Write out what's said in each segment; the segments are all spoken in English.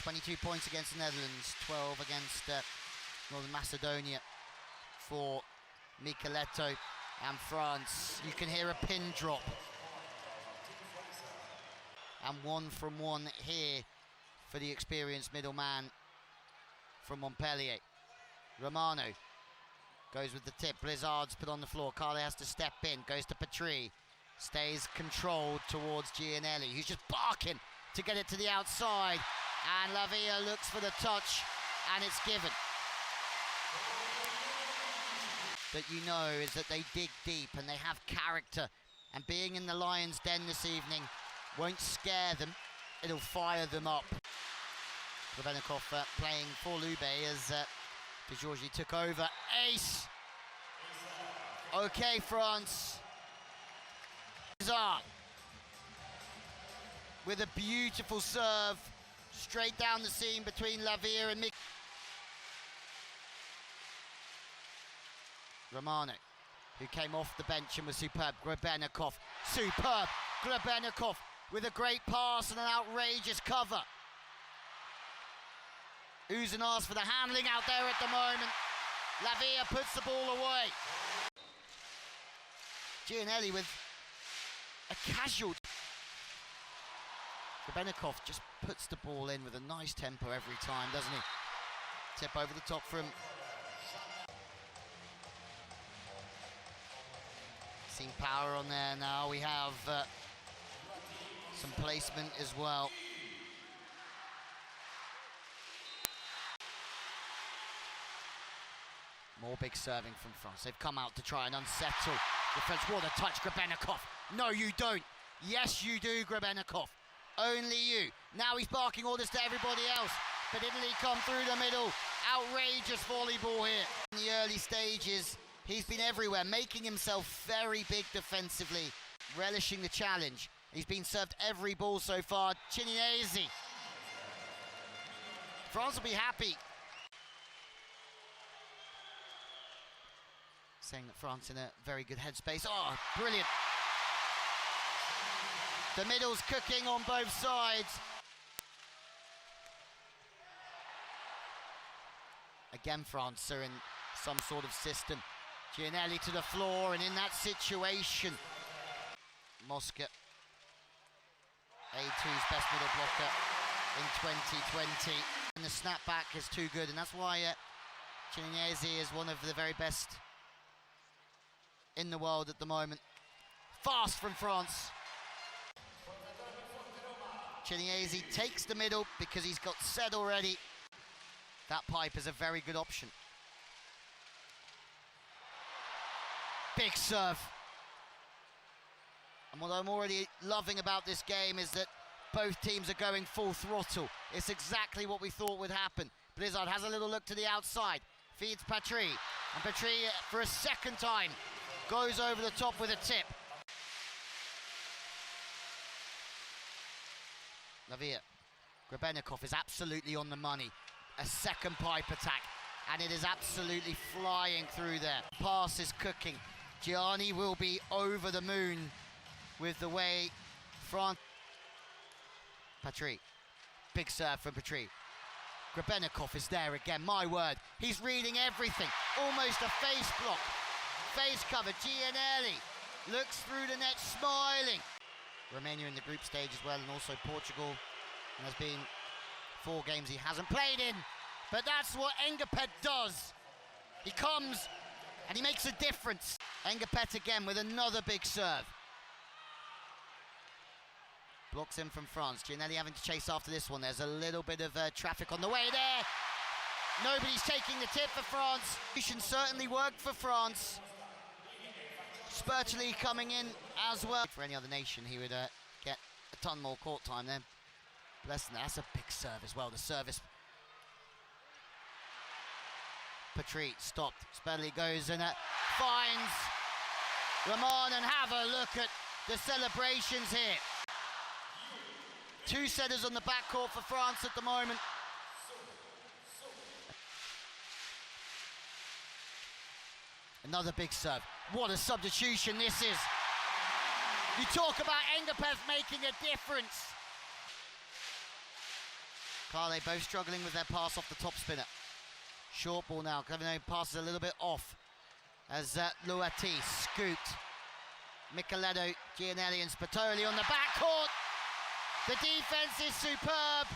22 points against the Netherlands, 12 against Northern Macedonia for Micheletto and France. You can hear a pin drop. And 1 from 1 here for the experienced middleman from Montpellier. Romano goes with the tip. Blizzard's put on the floor. Carle has to step in. Goes to Patry. Stays controlled towards Gianelli, who's just barking to get it to the outside. And Lavia looks for the touch, and it's given. That you know is that they dig deep and they have character. And being in the Lions' Den this evening won't scare them. It'll fire them up. Grebennikov playing for Lube as De Giorgi took over. Ace! Okay, France. Blizzard with a beautiful serve straight down the seam between Lavia and Mick. Romano, who came off the bench and was superb. Grebennikov, superb. Grebennikov with a great pass and an outrageous cover. Uzun asks for the handling out there at the moment. Lavia puts the ball away. Gianelli with a casual. Grebennikov just puts the ball in with a nice tempo every time, doesn't he? Tip over the top from. Seen power on there now. We have some placement as well. More big serving from France. They've come out to try and unsettle the French. What a touch, Grebennikov. No, you don't. Yes, you do, Grebennikov. Only you. Now he's barking orders to everybody else. But Italy come through the middle. Outrageous volleyball here. In the early stages, he's been everywhere, making himself very big defensively, relishing the challenge. He's been served every ball so far. Chinese. France will be happy. Saying that France in a very good headspace. Oh, brilliant. The middle's cooking on both sides. Again, France are in some sort of system. Gianelli to the floor, and in that situation, Mosca, A2's best middle blocker in 2020. And the snapback is too good, and that's why Chinese is one of the very best in the world at the moment. Fast from France. Chinese takes the middle because he's got set already. That pipe is a very good option. Big serve. And what I'm already loving about this game is that both teams are going full throttle. It's exactly what we thought would happen. Blizzard has a little look to the outside. Feeds Patry. And Patry, for a second time, goes over the top with a tip. Lavia. Grebennikov is absolutely on the money. A second pipe attack, and it is absolutely flying through there. Pass is cooking. Gianni will be over the moon with the way France. Patry. Big serve from Patry. Grebennikov is there again, my word. He's reading everything. Almost a face block. Face cover. Gianelli looks through the net smiling. Romania in the group stage as well, and also Portugal. And there's been 4 games he hasn't played in. But that's what Engapet does. He comes and he makes a difference. Engapet again with another big serve. Blocks in from France. Gianelli having to chase after this one. There's a little bit of traffic on the way there. Nobody's taking the tip for France. It certainly worked for France. Spurtally coming in as well. For any other nation, he would get a ton more court time there. Less than that. That's a big serve as well. The service. Patry stopped. Spurley goes and finds Roman, and have a look at the celebrations here. 2 setters on the backcourt for France at the moment. Another big serve. What a substitution this is. You talk about Engapeth making a difference. Carle both struggling with their pass off the top spinner. Short ball now. Clevenot passes a little bit off as Luati scooped. Micheletto, Gianelli and Spatoli on the backcourt. The defense is superb.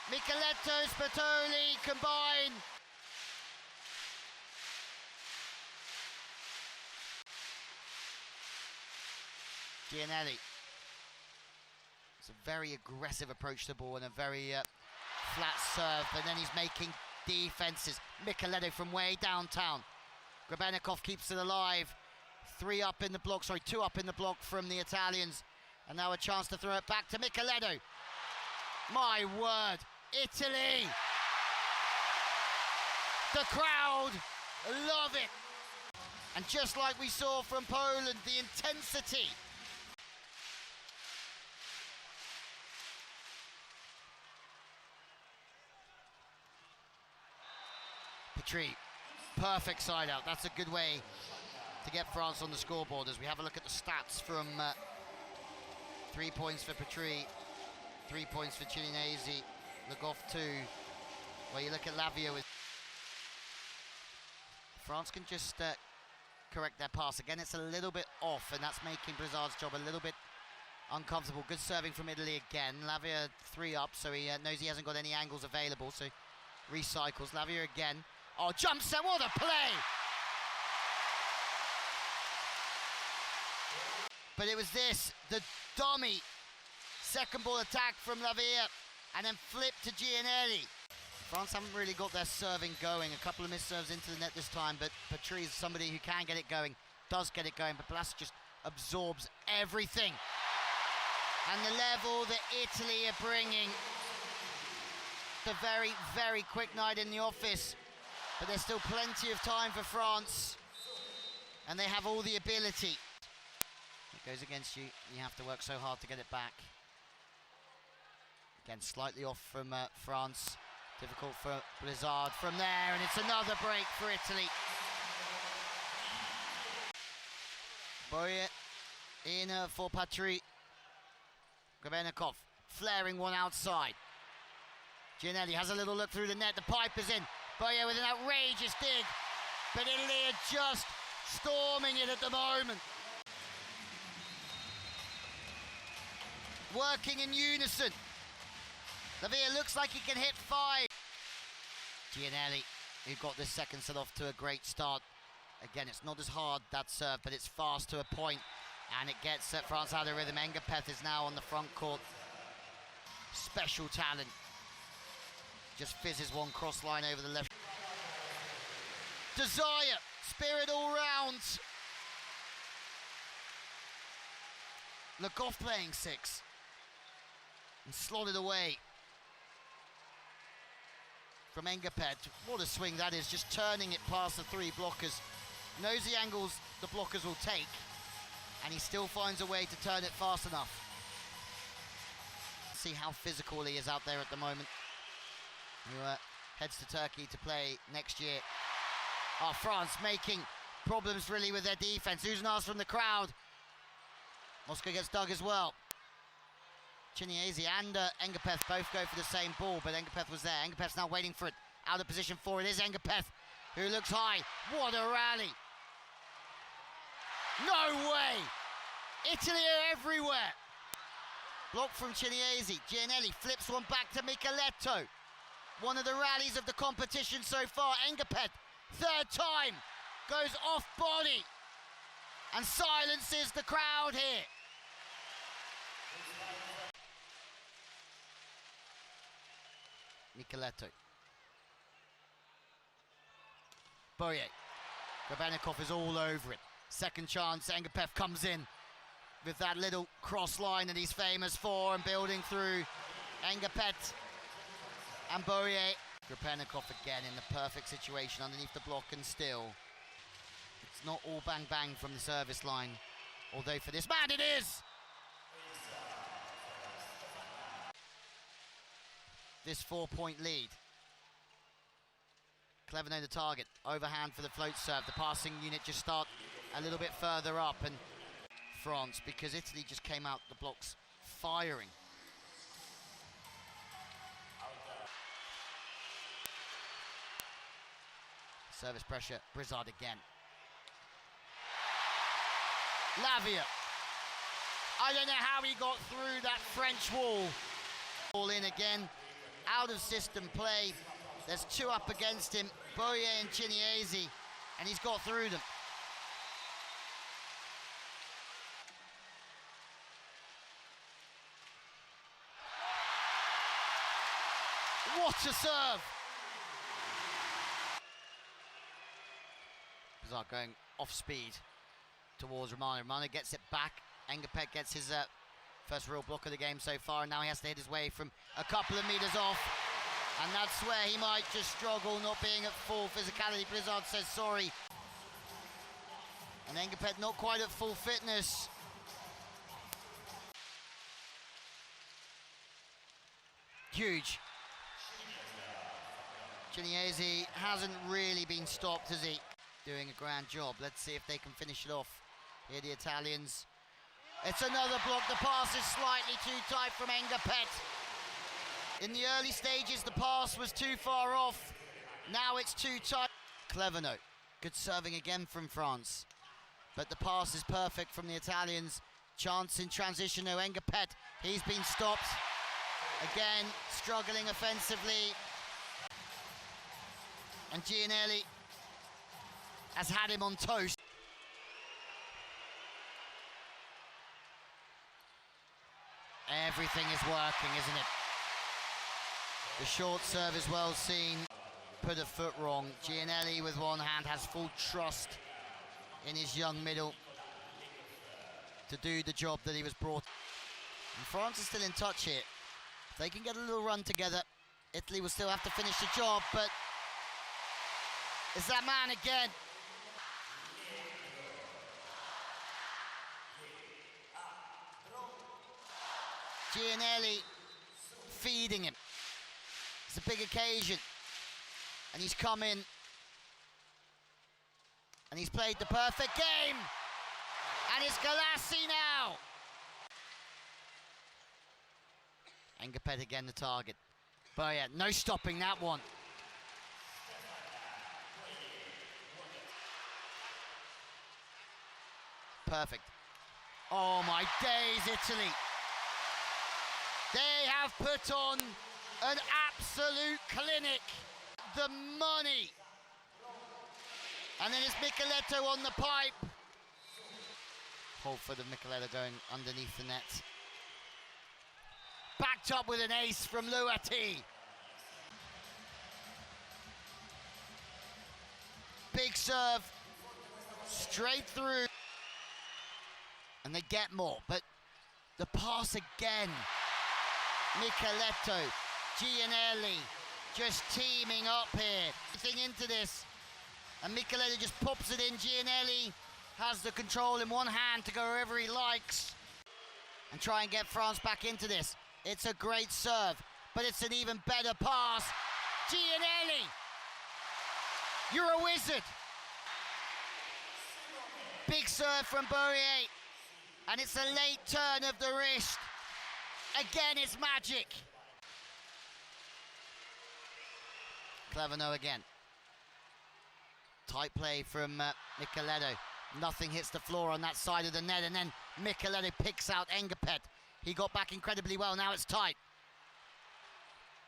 Micheletto, Spatoli combine. Gianelli. It's a very aggressive approach to the ball and a very flat serve, but then he's making defenses. Micheletto from way downtown. Grebennikov keeps it alive. 2 up in the block from the Italians. And now a chance to throw it back to Micheletto. My word, Italy! The crowd love it. And just like we saw from Poland, the intensity. Petrie, perfect side out. That's a good way to get France on the scoreboard as we have a look at the stats from 3 points for Petrie, 3 points for Cilinesi, Le Goff 2, where you look at Lavia with... France can just correct their pass. Again, it's a little bit off, and that's making Blizzard's job a little bit uncomfortable. Good serving from Italy again. Lavia 3 up, so he knows he hasn't got any angles available, so recycles. Lavia again. Oh, jump set, what a play! But it was this, the dummy second ball attack from Lavia, and then flip to Gianelli. France haven't really got their serving going. A couple of missed serves into the net this time, but Petrie is somebody who can get it going, does get it going, but Blas just absorbs everything. And the level that Italy are bringing. It's a very, very quick night in the office, but there's still plenty of time for France, and they have all the ability. It goes against you, you have to work so hard to get it back. Again, slightly off from France. Difficult for Blizzard from there, and it's another break for Italy. Boye in for Patry. Grebennikov flaring one outside. Gianelli has a little look through the net, the pipe is in. Boye with an outrageous dig, but Italy are just storming it at the moment. Working in unison. Lavia looks like he can hit 5. Gianelli, who got this second set off to a great start. Again, it's not as hard, that serve, but it's fast to a point, and it gets France out of rhythm. Engapeth is now on the front court. Special talent. Just fizzes one cross line over the left. Desire, spirit all round. Le Goff playing 6. And slotted away from Engapeth. What a swing that is, just turning it past the 3 blockers. Knows the angles the blockers will take, and he still finds a way to turn it fast enough. See how physical he is out there at the moment. Who heads to Turkey to play next year. Oh, France making problems really with their defense. Uznas from the crowd. Moscow gets dug as well. Cilinesi and Engapeth both go for the same ball, but Engapeth was there. Engapeth's now waiting for it. Out of position for it is Engapeth, who looks high. What a rally. No way. Italy are everywhere. Block from Cilinesi. Gianelli flips one back to Micheletto. One of the rallies of the competition so far. Engapeth, 3rd time, goes off body and silences the crowd here. Micheletto. Boye. Grebennikov is all over it. Second chance, Engapeth comes in with that little cross line that he's famous for, and building through Engapeth and Boye. Grebennikov again in the perfect situation underneath the block, and still it's not all bang bang from the service line, although for this man it is. This 4-point lead. Clevenot the target, overhand for the float serve. The passing unit just start a little bit further up, and France, because Italy just came out the blocks firing. Service pressure, Brizard again. Lavia. I don't know how he got through that French wall. All in again, out of system play. There's two up against him, Boye and Chiniesi, and he's got through them. What a serve! Brizard going off speed towards Romano. Romano gets it back. Engapet gets his first real block of the game so far, and now he has to hit his way from a couple of meters off, and that's where he might just struggle, not being at full physicality. Brizard says sorry, and Engapet not quite at full fitness. Huge. Chiniesi hasn't really been stopped, has he? Doing a grand job. Let's see if they can finish it off. Here the Italians. It's another block. The pass is slightly too tight from Engapet. In the early stages, the pass was too far off. Now it's too tight. Cleverno. Good serving again from France. But the pass is perfect from the Italians. Chance in transition. No, Engapet. He's been stopped. Again, struggling offensively. And Gianelli has had him on toast. Everything is working, isn't it? The short serve is well seen. Put a foot wrong. Gianelli with one hand has full trust in his young middle to do the job that he was brought. And France is still in touch here. If they can get a little run together, Italy will still have to finish the job, but it's that man again. Gianelli feeding him. It's a big occasion. And he's come in. And he's played the perfect game. And it's Galassi now. Engapet again the target. But yeah, no stopping that one. Perfect. Oh my days, Italy. They have put on an absolute clinic. The money. And then it's Micheletto on the pipe. Holford of Micheletto going underneath the net. Backed up with an ace from Luati. Big serve. Straight through. And they get more, but the pass again. Micheletto, Gianelli, just teaming up here. Everything into this, and Micheletto just pops it in. Gianelli has the control in one hand to go wherever he likes and try and get France back into this. It's a great serve, but it's an even better pass. Gianelli, you're a wizard. Big serve from Bourier. And it's a late turn of the wrist. Again, it's magic. Cleverno again. Tight play from Micheletto. Nothing hits the floor on that side of the net, and then Micheletto picks out Engapet. He got back incredibly well. Now it's tight.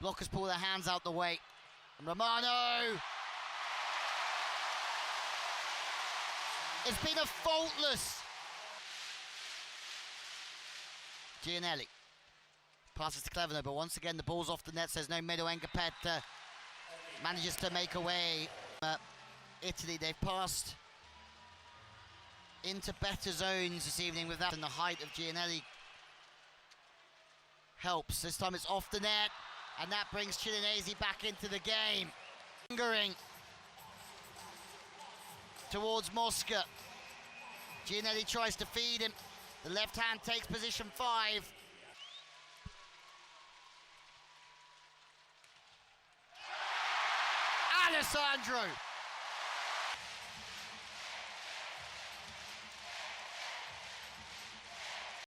Blockers pull their hands out the way. And Romano. It's been a faultless. Gianelli passes to Cleverno, but once again the ball's off the net. Says no middle. Engapet manages to make away. Italy, they've passed into better zones this evening with that, and the height of Gianelli helps. This time it's off the net, and that brings Chiniesi back into the game. Lingering towards Mosca. Gianelli tries to feed him. The left hand takes position 5. Alessandro